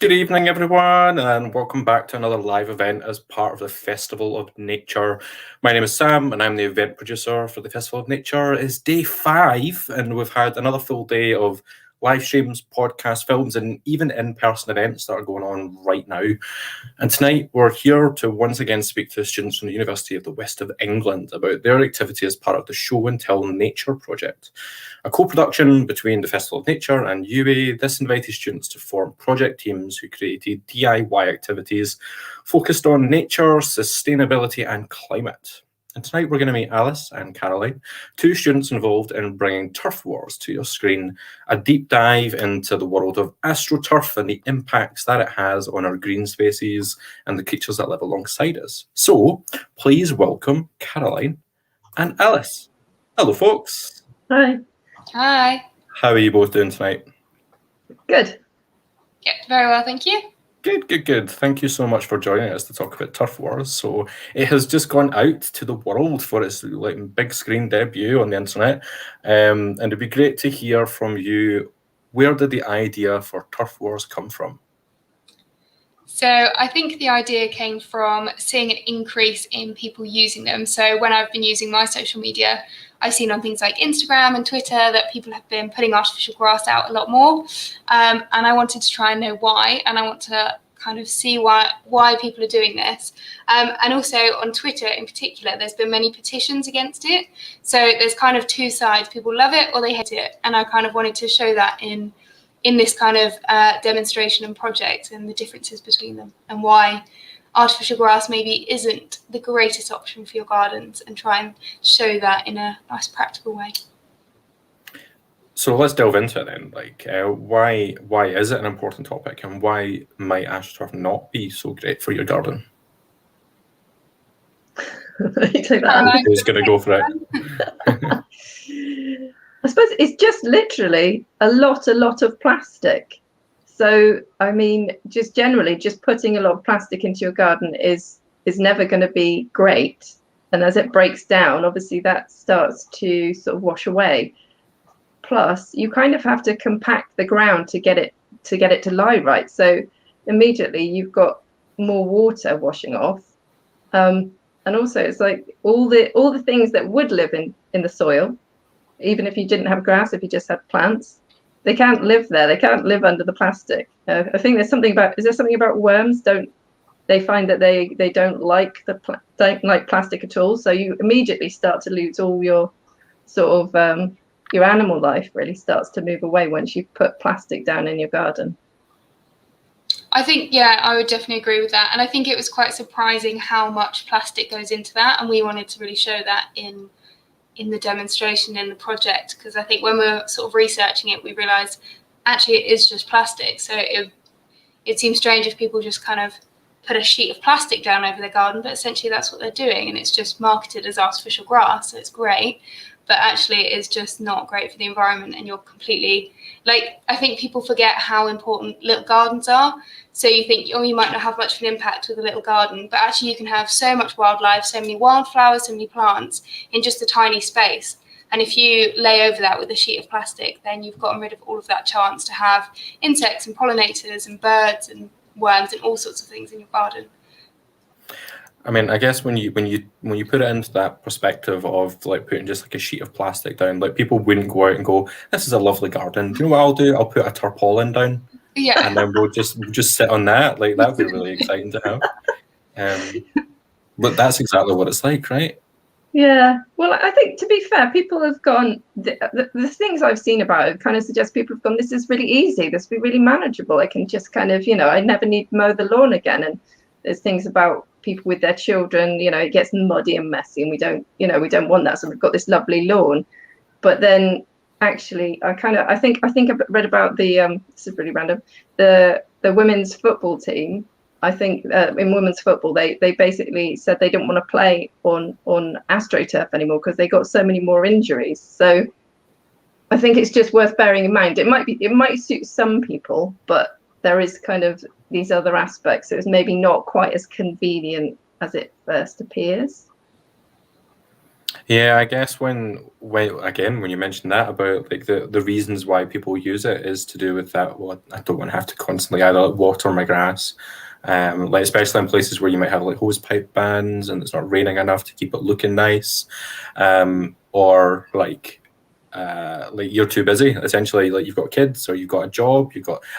Good evening, everyone, and welcome back to another live event as part of the Festival of Nature. My name is Sam, and I'm the event producer for the Festival of Nature. It's day 5, and we've had another full day of live streams, podcasts, films, and even in-person events that are going on right now. And tonight, we're here to once again speak to students from the University of the West of England about their activity as part of the Show and Tell Nature project. A co-production between the Festival of Nature and UA, this invited students to form project teams who created DIY activities focused on nature, sustainability and climate. And tonight we're going to meet Alice and Caroline, two students involved in bringing Turf Wars to your screen, a deep dive into the world of astroturf and the impacts that it has on our green spaces and the creatures that live alongside us. So please welcome Caroline and Alice. Hello, folks. Hi. Hi. How are you both doing tonight? Good. Yep, very well, thank you. Good. Thank you so much for joining us to talk about Turf Wars. So it has just gone out to the world for its big screen debut on the internet. And it'd be great to hear from you. Where did the idea for Turf Wars come from? So I think the idea came from seeing an increase in people using them. So when I've been using my social media, I've seen on things like Instagram and Twitter that people have been putting artificial grass out a lot more. And I wanted to try and know why, and I want to kind of see why people are doing this. And also on Twitter in particular, there's been many petitions against it. So there's kind of two sides. People love it or they hate it. And I kind of wanted to show that in this kind of demonstration and project and the differences between them and why artificial grass maybe isn't the greatest option for your gardens, and try and show that in a nice practical way. So let's delve into it then. Why is it an important topic, and why might astroturf not be so great for your garden? You take that. Who's going to go for it? I suppose it's just literally a lot of plastic. So I mean, just generally, just putting a lot of plastic into your garden is never going to be great. And as it breaks down, obviously that starts to sort of wash away. Plus, you kind of have to compact the ground to get it to lie right. So immediately you've got more water washing off. And also it's like all the things that would live in the soil, even if you didn't have grass, if you just had plants, they can't live there. They can't live under the plastic. I think is there something about worms? They find that they don't like don't like plastic at all. So you immediately start to lose all your sort of your animal life really starts to move away once you put plastic down in your garden. I think, yeah, I would definitely agree with that. And I think it was quite surprising how much plastic goes into that. And we wanted to really show that in the demonstration, in the project, because I think when we were sort of researching it, we realised actually it is just plastic. So it seems strange if people just kind of put a sheet of plastic down over their garden, but essentially that's what they're doing, and it's just marketed as artificial grass, so it's great, but actually it is just not great for the environment. And you're completely, I think people forget how important little gardens are. So you think, oh, you might not have much of an impact with a little garden, but actually you can have so much wildlife, so many wildflowers, so many plants in just a tiny space. And if you lay over that with a sheet of plastic, then you've gotten rid of all of that chance to have insects and pollinators and birds and worms and all sorts of things in your garden. I mean, I guess when you put it into that perspective of putting just a sheet of plastic down, people wouldn't go out and go, "This is a lovely garden. Do you know what I'll do? I'll put a tarpaulin down." Yeah. And then we'll just sit on that. That would be really exciting to have. But that's exactly what it's like, right? Yeah. Well, I think to be fair, people have gone, the things I've seen about it kind of suggest people have gone, this is really easy. This will be really manageable. I can just kind of, I never need to mow the lawn again. And there's things about people with their children, it gets muddy and messy, and we don't want that. So we've got this lovely lawn. But then actually, I think I've read about this is really random, the women's football team. I think in women's football, they basically said they didn't want to play on astroturf anymore because they got so many more injuries. So I think it's just worth bearing in mind. It might suit some people, but there is kind of these other aspects. So it's maybe not quite as convenient as it first appears. Yeah, I guess when you mentioned that about like the reasons why people use it is to do with that. Well, I don't want to have to constantly either water my grass, like especially in places where you might have like hose pipe bans and it's not raining enough to keep it looking nice, or like you're too busy. Essentially, like you've got kids or you've got a job.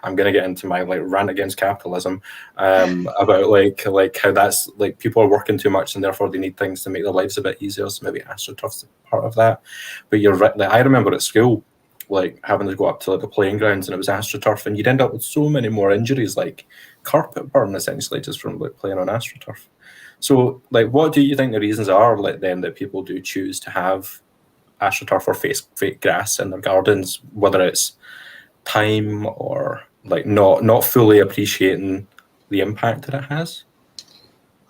I'm gonna get into my like rant against capitalism, about like how that's like people are working too much and therefore they need things to make their lives a bit easier. So maybe astroturf's part of that. But you're right. Like, I remember at school, like having to go up to like the playing grounds and it was astroturf, and you'd end up with so many more injuries, like carpet burn essentially, just from like playing on astroturf. So, like, what do you think the reasons are, like, then that people do choose to have astroturf or fake grass in their gardens, whether it's time or like not fully appreciating the impact that it has?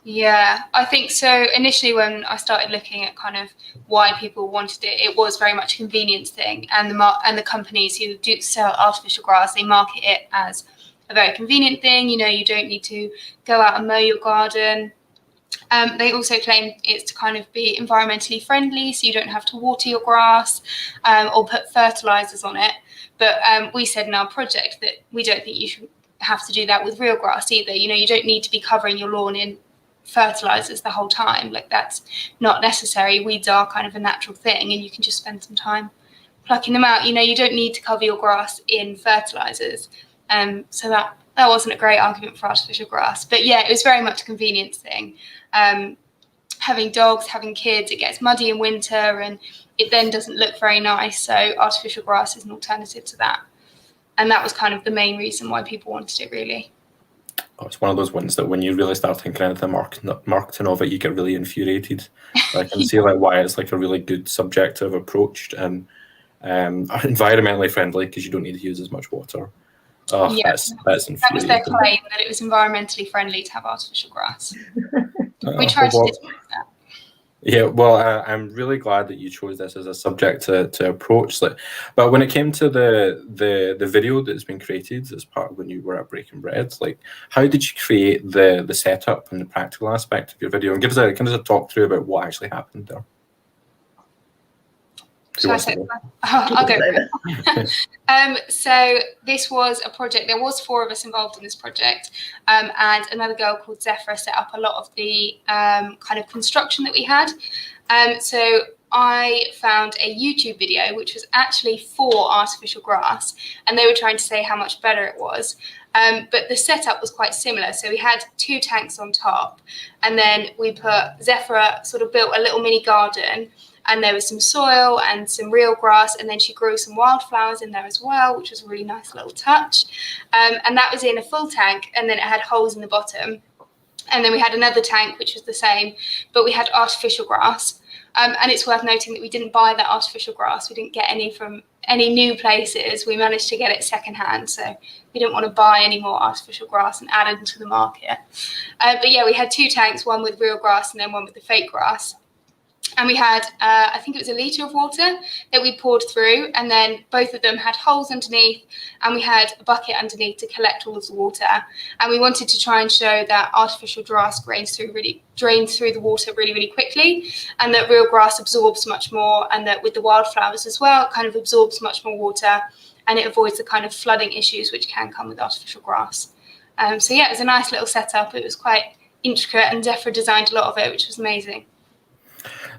Yeah, I think so. Initially, when I started looking at kind of why people wanted it, it was very much a convenience thing, and the companies who do sell artificial grass, they market it as a very convenient thing. You know, you don't need to go out and mow your garden. They also claim it's to kind of be environmentally friendly, so you don't have to water your grass or put fertilizers on it. But we said in our project that we don't think you should have to do that with real grass either. You know, you don't need to be covering your lawn in fertilizers the whole time. Like, that's not necessary. Weeds are kind of a natural thing, and you can just spend some time plucking them out. You know, you don't need to cover your grass in fertilizers. So that wasn't a great argument for artificial grass. But yeah, it was very much a convenience thing. Having dogs, having kids, it gets muddy in winter and it then doesn't look very nice. So artificial grass is an alternative to that. And that was kind of the main reason why people wanted it, really. Oh, it's one of those ones that when you really start thinking about the marketing of it, you get really infuriated. I can see like why it's like a really good subjective approach and environmentally friendly because you don't need to use as much water. Oh, yeah, that's infuriating. That was their claim, that it was environmentally friendly to have artificial grass. We tried to disprove that. Yeah, well, I'm really glad that you chose this as a subject to approach. Like, but when it came to the video that's been created as part of when you were at Breaking Bread, like, how did you create the setup and the practical aspect of your video? And give us a talk through about what actually happened there. I'll go. So this was a project. There was 4 of us involved in this project, and another girl called Zephyr set up a lot of the kind of construction that we had. So I found a YouTube video which was actually for artificial grass, and they were trying to say how much better it was. But the setup was quite similar. So we had 2 tanks on top, and then Zephyr sort of built a little mini garden. And there was some soil and some real grass, and then she grew some wildflowers in there as well, which was a really nice little touch. And that was in a full tank, and then it had holes in the bottom. And then we had another tank, which was the same, but we had artificial grass. And it's worth noting that we didn't buy that artificial grass. We didn't get any from any new places. We managed to get it secondhand, so we didn't want to buy any more artificial grass and add it into the market. But yeah, we had 2 tanks, one with real grass and then one with the fake grass. And we had, I think it was a litre of water that we poured through, and then both of them had holes underneath, and we had a bucket underneath to collect all of the water. And we wanted to try and show that artificial grass drains through the water really, really quickly, and that real grass absorbs much more, and that with the wildflowers as well, it kind of absorbs much more water, and it avoids the kind of flooding issues which can come with artificial grass. So yeah, it was a nice little setup. It was quite intricate, and Zephyr designed a lot of it, which was amazing.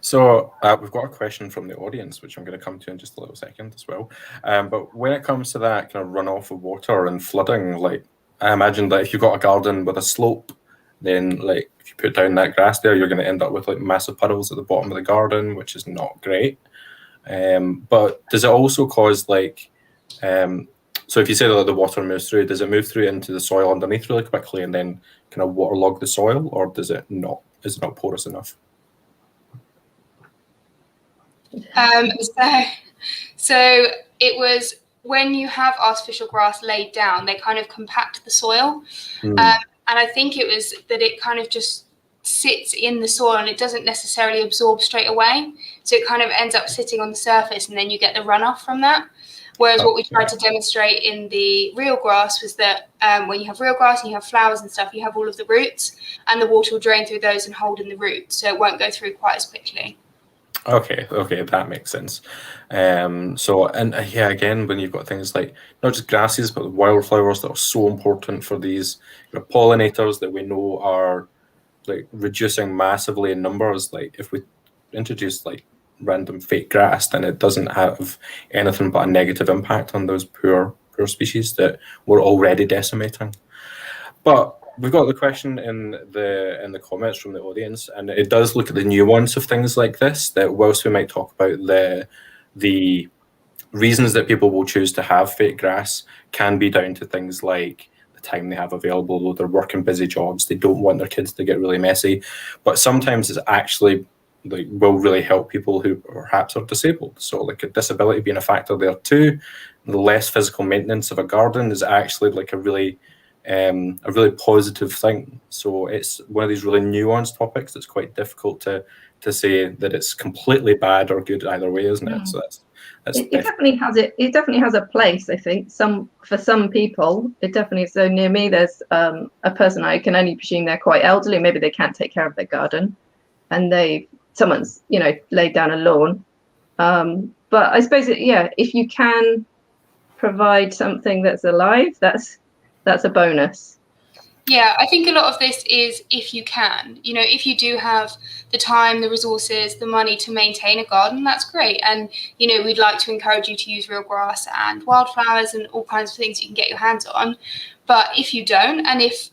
So we've got a question from the audience, which I'm going to come to in just a little second as well. But when it comes to that kind of runoff of water and flooding, like, I imagine that if you've got a garden with a slope, then like if you put down that grass there, you're going to end up with like massive puddles at the bottom of the garden, which is not great. But does it also cause like, so if you say that the water moves through, does it move through into the soil underneath really quickly and then kind of waterlog the soil, or does it not? Is it not porous enough? So it was when you have artificial grass laid down, they kind of compact the soil. And I think it was that it kind of just sits in the soil and it doesn't necessarily absorb straight away. So it kind of ends up sitting on the surface, and then you get the runoff from that. Whereas what we tried to demonstrate in the real grass was that when you have real grass and you have flowers and stuff, you have all of the roots, and the water will drain through those and hold in the roots, so it won't go through quite as quickly. Okay, that makes sense. So, and yeah, again, when you've got things like not just grasses, but wildflowers that are so important for these pollinators that we know are like reducing massively in numbers. Like if we introduce like random fake grass, then it doesn't have anything but a negative impact on those poor species that we're already decimating. But we've got the question in the comments from the audience, and it does look at the nuance of things like this. That whilst we might talk about the reasons that people will choose to have fake grass, can be down to things like the time they have available, they're working busy jobs, they don't want their kids to get really messy. But sometimes it's actually like will really help people who perhaps are disabled. So like a disability being a factor there too. The less physical maintenance of a garden is actually like a really positive thing. So it's one of these really nuanced topics that's quite difficult to say that it's completely bad or good either way, isn't it? So that's it definitely has it. It definitely has a place. I think for some people, it definitely. So near me, there's a person, I can only presume they're quite elderly. Maybe they can't take care of their garden, and someone's laid down a lawn. But I suppose if you can provide something that's alive, that's a bonus. Yeah, I think a lot of this is if you can. If you do have the time, the resources, the money to maintain a garden, that's great. And, we'd like to encourage you to use real grass and wildflowers and all kinds of things you can get your hands on. But if you don't, and if,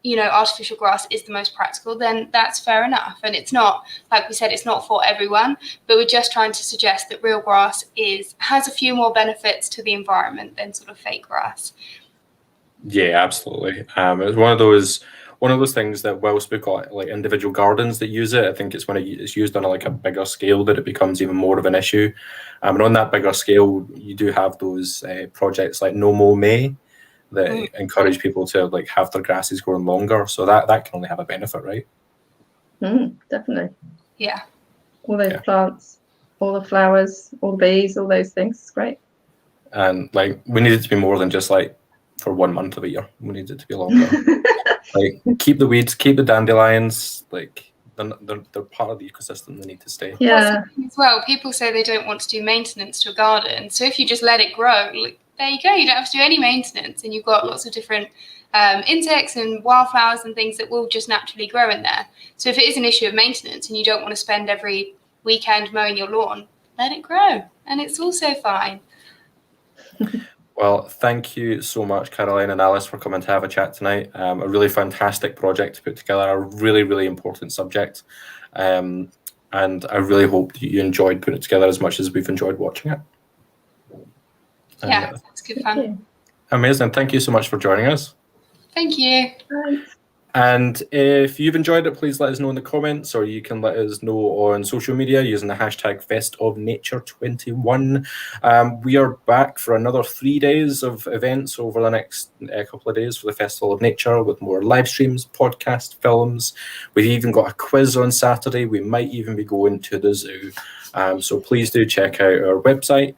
artificial grass is the most practical, then that's fair enough. And it's not, like we said, it's not for everyone, but we're just trying to suggest that real grass has a few more benefits to the environment than sort of fake grass. Yeah, absolutely. It's one of those things that whilst we've got like individual gardens that use it, I think it's when it's used on a bigger scale that it becomes even more of an issue. And on that bigger scale, you do have those projects like No Mow May that encourage people to like have their grasses growing longer. So that can only have a benefit, right? Definitely. Yeah. All those plants, all the flowers, all the bees, all those things. It's great. And like we need it to be more than just like for 1 month of a year. We need it to be longer. Like keep the weeds, keep the dandelions. Like they're part of the ecosystem. They need to stay. Yeah. As well, people say they don't want to do maintenance to a garden. So if you just let it grow, like, there you go. You don't have to do any maintenance, and you've got lots of different insects and wildflowers and things that will just naturally grow in there. So if it is an issue of maintenance and you don't want to spend every weekend mowing your lawn, let it grow, and it's also fine. Well, thank you so much, Caroline and Alice, for coming to have a chat tonight. A really fantastic project to put together, a really, really important subject. And I really hope that you enjoyed putting it together as much as we've enjoyed watching it. Yeah, it's good fun. Amazing. Thank you so much for joining us. Thank you. Thanks. And if you've enjoyed it, please let us know in the comments, or you can let us know on social media using the hashtag FestofNature21. We are back for another 3 days of events over the next couple of days for the Festival of Nature, with more live streams, podcasts, films. We've even got a quiz on Saturday. We might even be going to the zoo. So please do check out our website,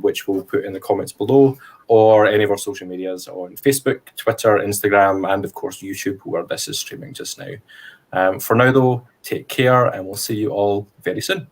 which we'll put in the comments below, or any of our social medias on Facebook, Twitter, Instagram, and of course YouTube, where this is streaming just now. For now though, take care, and we'll see you all very soon.